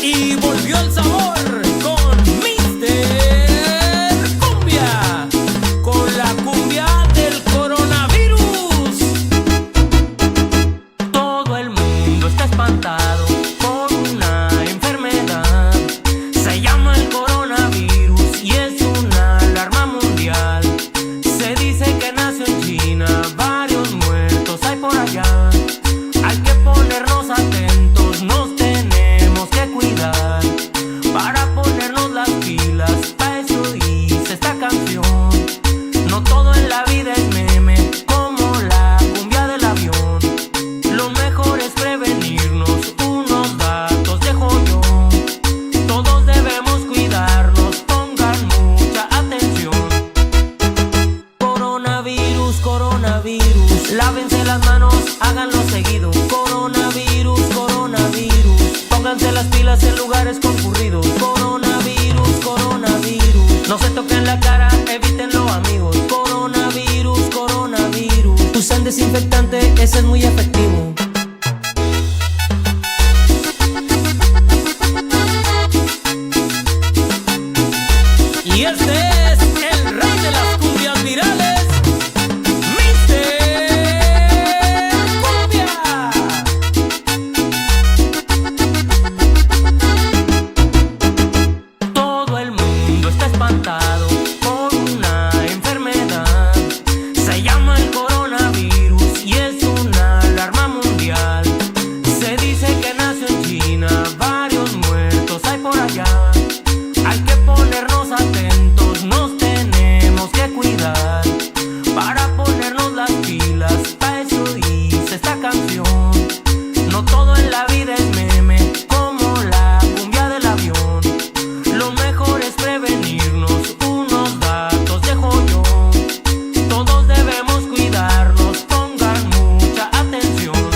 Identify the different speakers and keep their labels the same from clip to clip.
Speaker 1: Y volvió el sabor con Mister Cumbia, con la cumbia del coronavirus. Todo el mundo está espantado por una enfermedad. Se llama el coronavirus y es una alarma mundial. Se dice que nació en China, varios muertos hay por allá. Hay que ponernos atentos, nos tenemos que cuidar. Para ponernos las pilas, pa' eso hice esta canción. No todo en la vida es meme, como la cumbia del avión. Lo mejor es prevenirnos, unos datos dejo yo. Todos debemos cuidarnos, pongan mucha atención. Coronavirus, coronavirus, lávense las manos, háganlo seguido. Coronavirus, coronavirus, pónganse las pilas en lugares concurridos. Coronavirus, coronavirus, no se toquen la cara, evítenlo amigos. Coronavirus, coronavirus, usen desinfectante, ese es muy efectivo. Y este es el rey de las cumbias virales, Mister Cumbia. Todo el mundo está espantado por una enfermedad. Se llama el coronavirus y es una alarma mundial. Se dice que nació en China, varios muertos hay por allá. Hay que ponernos atentos, nos tenemos que cuidar. Para ponernos las pilas, pa' eso hice esta canción. No todo en la vida es meme, como la cumbia del avión. Lo mejor es prevenirnos, unos datos dejo yo. Todos debemos cuidarnos, pongan mucha atención.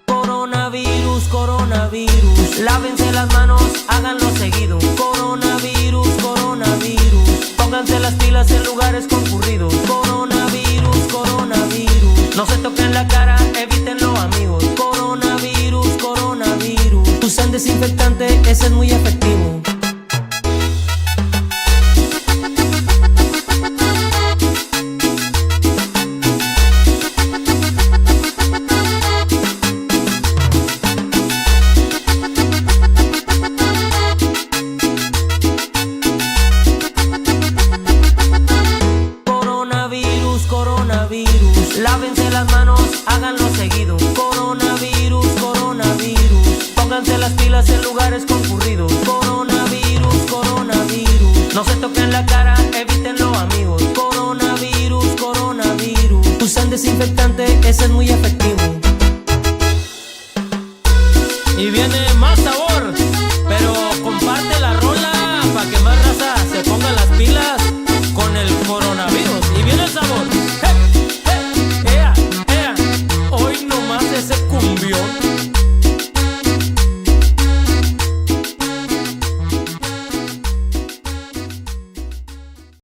Speaker 1: Coronavirus, coronavirus, lávense las manos, háganlo seguido. Coronavirus, coronavirus, pónganse las pilas en lugares concurridos. Coronavirus, coronavirus, no se toquen la cara, evítenlo amigos. Coronavirus, coronavirus, usen desinfectante, ese es muy efectivo. Coronavirus, coronavirus, lávense las manos, háganlo seguido. Coronavirus, coronavirus, pónganse las pilas en lugares concurridos. Coronavirus, coronavirus, no se toquen la cara, evítenlo amigos. Coronavirus, coronavirus, usen desinfectante, ese es muy efectivo.